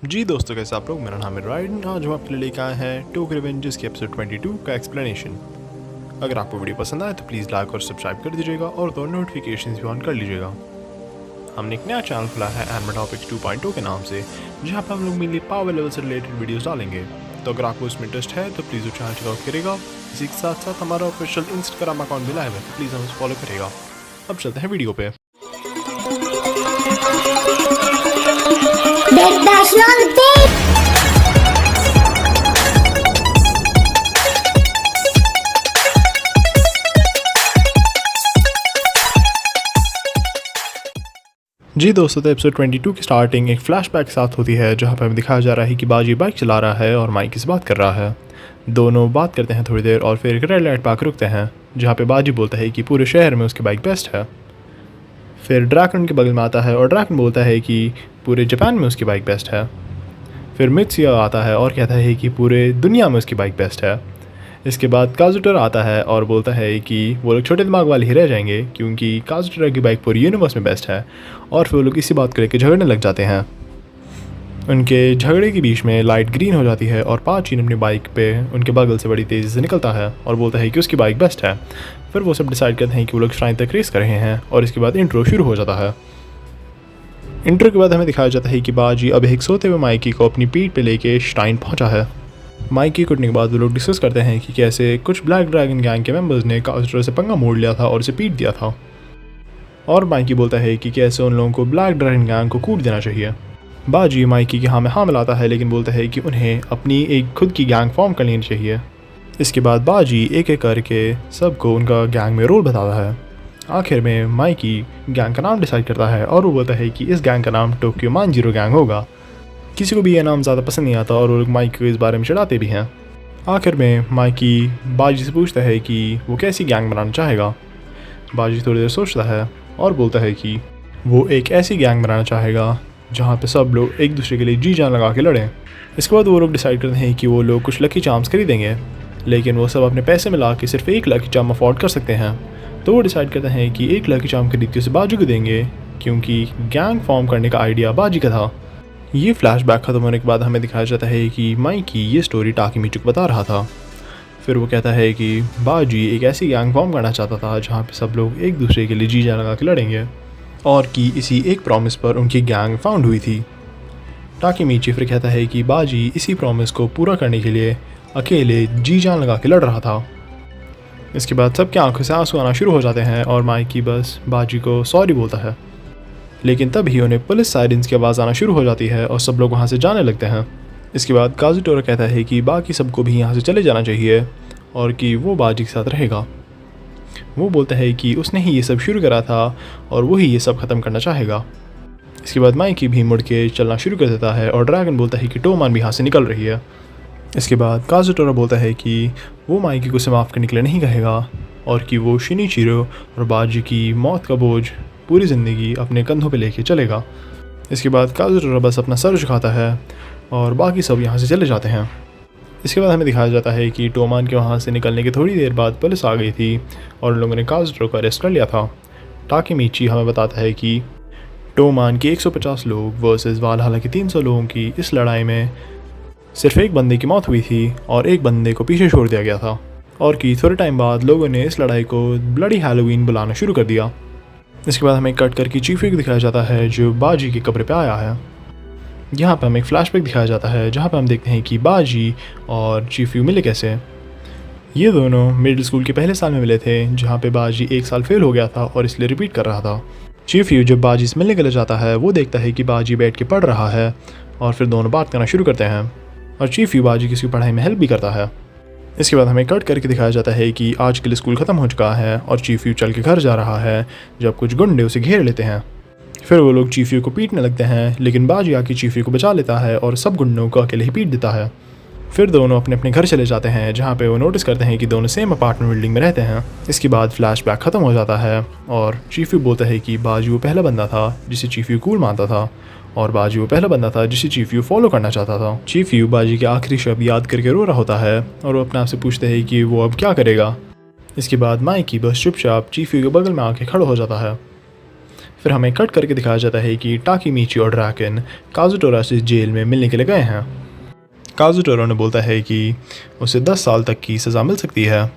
जी दोस्तों, कैसे आप लोग। मेरा नाम है रायन। आज हम आपके लिए लेकर आए हैं टोक्यो रिवेंजर्स के एपिसोड 22 का एक्सप्लेनेशन। अगर आपको वीडियो पसंद आए तो प्लीज़ लाइक और सब्सक्राइब कर दीजिएगा और दो नोटिफिकेशंस भी ऑन कर लीजिएगा। हमने एक नया चैनल खुला है एनिमे टॉपिक्स 2.0 के नाम से, जहाँ पर हम लोग मेनली पावर लेवल से रिलेटेड वीडियोज़ डालेंगे। तो अगर आपको इसमें इंटरेस्ट है तो प्लीज़ वो चैनल चेकआउट करेगा। इसी के साथ साथ हमारा ऑफिशियल इंस्टाग्राम अकाउंट भी लाइव है, तो प्लीज़ हमें फॉलो करेगा। अब चलते हैं वीडियो पे। Big Bash on the beat. जी दोस्तों, तो एपिसोड 22 की स्टार्टिंग एक फ्लैशबैक के साथ होती है, जहाँ पर हमें दिखाया जा रहा है कि बाजी बाइक चला रहा है और माइकी से बात कर रहा है। दोनों बात करते हैं थोड़ी देर और फिर एक रेड लाइट पर आकर रुकते हैं, जहाँ पे बाजी बोलता है कि पूरे शहर में उसकी बाइक बेस्ट है। फिर ड्रैकन के बगल में आता है और ड्रैकन बोलता है कि पूरे जापान में उसकी बाइक बेस्ट है। फिर मित्सुया आता है और कहता है कि पूरे दुनिया में उसकी बाइक बेस्ट है। इसके बाद काजुटोरा आता है और बोलता है कि वो लोग छोटे दिमाग वाले ही रह जाएंगे, क्योंकि काजुटोरा की बाइक पूरी यूनिवर्स में बेस्ट है। और फिर वो लोग इसी बात को लेकर झगड़ने लग जाते हैं। उनके झगड़े के बीच में लाइट ग्रीन हो जाती है और पाचीन अपनी बाइक पे उनके बगल से बड़ी तेज़ी से निकलता है और बोलता है कि उसकी बाइक बेस्ट है। फिर वो सब डिसाइड करते हैं कि वो लोग श्राइन तक रेस कर रहे हैं और इसके बाद इंट्रो शुरू हो जाता है। इंट्रो के बाद हमें दिखाया जाता है कि बाजी अब एक सोते हुए माइकी को अपनी पीठ पे लेके श्राइन पहुंचा है। माइकी कुटने के बाद वो लोग डिस्कस करते हैं कि कैसे कुछ ब्लैक ड्रैगन गैंग के मेंबर्स ने काजुटोरा से पंगा मोड़ लिया था और उसे पीट दिया था। और माइकी बोलता है कि कैसे उन लोगों को ब्लैक ड्रैगन गैंग को कूट देना चाहिए। बाजी माइकी की हाँ में हाँ मिलाता है, लेकिन बोलता है कि उन्हें अपनी एक खुद की गैंग फॉर्म कर लेनी चाहिए। इसके बाद बाजी एक एक करके सबको उनका गैंग में रोल बताता है। आखिर में माइकी गैंग का नाम डिसाइड करता है और वो बोलता है कि इस गैंग का नाम टोक्यो मांजीरो गैंग होगा। किसी को भी यह नाम ज़्यादा पसंद नहीं आता और वो लोग माइकी को इस बारे में चिढ़ाते भी हैं। आखिर में माइकी बाजी से पूछता है कि वो कैसी गैंग बनाना चाहेगा। बाजी थोड़ी देर सोचता है और बोलता है कि वो एक ऐसी गैंग बनाना चाहेगा जहाँ पे सब लोग एक दूसरे के लिए जी जान लगा के लड़ें। इसके बाद वो लोग डिसाइड करते हैं कि वो लोग कुछ लकी चार्म्स खरीदेंगे, लेकिन वो सब अपने पैसे मिला के सिर्फ एक लकी चार्म अफोर्ड कर सकते हैं। तो वो डिसाइड करते हैं कि एक लकी चार्म खरीद के उसे बाजू को देंगे, क्योंकि गैंग फॉर्म करने का आइडिया बाजी का था। ये फ्लैशबैक खत्म होने के बाद हमें दिखाया जाता है कि माइकी ये स्टोरी टाकीमीचू को बता रहा था। फिर वो कहता है कि बाजी एक ऐसी गैंग फॉर्म करना चाहता था जहाँ पे सब लोग एक दूसरे के लिए जी जान लगा के लड़ेंगे, और कि इसी एक प्रॉमिस पर उनकी गैंग फाउंड हुई थी। टाकीमीची फिर कहता है कि बाजी इसी प्रॉमिस को पूरा करने के लिए अकेले जी जान लगा के लड़ रहा था। इसके बाद सबके आंखों से आंसू आना शुरू हो जाते हैं और माइकी बस बाजी को सॉरी बोलता है। लेकिन तभी उन्हें पुलिस सायरन्स की आवाज़ आना शुरू हो जाती है और सब लोग वहाँ से जाने लगते हैं। इसके बाद काजुटोरा कहता है कि बाकी सबको भी यहाँ से चले जाना चाहिए और कि वो बाजी के साथ रहेगा। वो बोलता है कि उसने ही ये सब शुरू करा था और वही ये सब ख़त्म करना चाहेगा। इसके बाद माइकी भी मुड़ के चलना शुरू कर देता है और ड्रैगन बोलता है कि टोमान भी यहाँ से निकल रही है। इसके बाद काजुटोरा बोलता है कि वो माइकी को उसे माफ़ करने के लिए नहीं कहेगा और कि वो शिनिचिरो और बाजी की मौत का बोझ पूरी ज़िंदगी अपने कंधों पे लेके चलेगा। इसके बाद काजुटोरा बस अपना सर झुकाता है और बाकी सब यहाँ से चले जाते हैं। इसके बाद हमें दिखाया जाता है कि टोमान के वहाँ से निकलने के थोड़ी देर बाद पुलिस आ गई थी और उन लोगों ने काजुटोरा को अरेस्ट कर लिया था। टाकीमीची हमें बताता है कि टोमान के 150 लोग वर्सेस वालहल्ला के 300 लोगों की इस लड़ाई में सिर्फ एक बंदे की मौत हुई थी और एक बंदे को पीछे छोड़ दिया गया था, और कि थोड़े टाइम बाद लोगों ने इस लड़ाई को ब्लडी हैलोवीन बुलाना शुरू कर दिया। इसके बाद हमें कट करके चीफी को दिखाया जाता है जो बाजी के कब्र पे आया है। यहाँ पर हमें एक फ्लैशबैक दिखाया जाता है जहाँ पर हम देखते हैं कि बाजी और चीफी मिले कैसे। ये दोनों मिडिल स्कूल के पहले साल में मिले थे, जहाँ पे बाजी एक साल फेल हो गया था और इसलिए रिपीट कर रहा था। चीफी जब बाजी से मिलने के लिए जाता है वो देखता है कि बाजी बैठ के पढ़ रहा है और फिर दोनों बात करना शुरू करते हैं और चीफी बाजी की पढ़ाई में हेल्प भी करता है। इसके बाद हमें कट करके दिखाया जाता है कि आज के लिए स्कूल ख़त्म हो चुका है और चीफी चल के घर जा रहा है जब कुछ गुंडे उसे घेर लेते हैं। फिर वो लोग चीफी को पीटने लगते हैं, लेकिन बाजी आके चीफी को बचा लेता है और सब गुंडों को अकेले ही पीट देता है। फिर दोनों अपने अपने घर चले जाते हैं, जहाँ पे वो नोटिस करते हैं कि दोनों सेम अपार्टमेंट बिल्डिंग में रहते हैं। इसके बाद फ्लैशबैक ख़त्म हो जाता है और चीफी बोलता है कि बाजी वो पहला बंदा था जिसे चीफी कूल मानता था और बाजी वो पहला बंदा था जिसे चीफी फॉलो करना चाहता था। चीफी बाजी के आखिरी शब्द याद करके रो रहा होता है और वो अपने आप से पूछते हैं कि वो अब क्या करेगा। इसके बाद माइकी बस चुपचाप चीफी के बगल में आके खड़ा हो जाता है। फिर हमें कट करके दिखाया जाता है कि टाकीमीची और ड्रैकन काजुटोरा से जेल में मिलने के लिए गए हैं। काजुटोरा ने बोलता है कि उसे 10 साल तक की सज़ा मिल सकती है,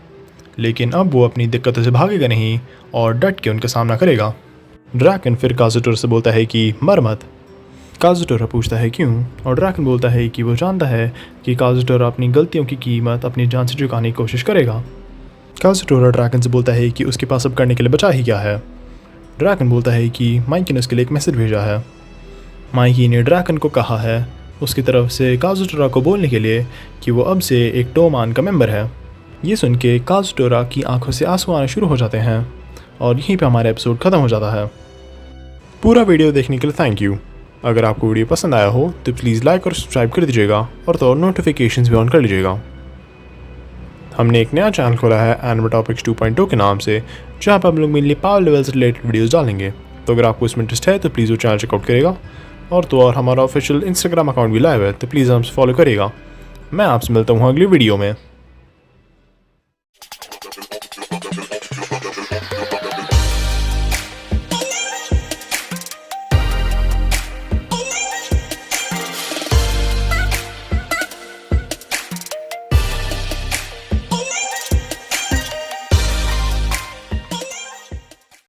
लेकिन अब वो अपनी दिक्कतों से भागेगा नहीं और डट के उनका सामना करेगा। ड्रैकन फिर काजुटोरा से बोलता है कि मर मत। काजुटोरा पूछता है क्यों, और ड्रैकन बोलता है कि वो जानता है कि काजुटोरा अपनी गलतियों की कीमत अपनी जान से चुकाने की कोशिश करेगा। काजुटोरा ड्रैकन से बोलता है कि उसके पास अब करने के लिए बचा ही क्या है। ड्रैकन बोलता है कि माइकी ने उसके लिए एक मैसेज भेजा है। माइकी ने ड्रैकन को कहा है उसकी तरफ से काजुटोरा को बोलने के लिए कि वो अब से एक टोमान का मेंबर है। ये सुन के काजुटोरा की आंखों से आंसू आना शुरू हो जाते हैं और यहीं पे हमारा एपिसोड ख़त्म हो जाता है। पूरा वीडियो देखने के लिए थैंक यू। अगर आपको वीडियो पसंद आया हो तो प्लीज़ लाइक और सब्सक्राइब कर दीजिएगा और तो और नोटिफिकेशंस भी ऑन कर लीजिएगा। हमने एक नया चैनल खोला है एनिमे टॉपिक्स 2.0 के नाम से, जहाँ पर हम लोग मेनली पावर लेवल से रिलेटेड वीडियोस डालेंगे। तो अगर आपको इसमें इंटरेस्ट है तो प्लीज़ वो चैनल चेकआउट करेगा और तो और हमारा ऑफिशियल इंस्टाग्राम अकाउंट भी लाइव है, तो प्लीज़ हमसे फॉलो करिएगा। मैं आपसे मिलता हूँ अगली वीडियो में।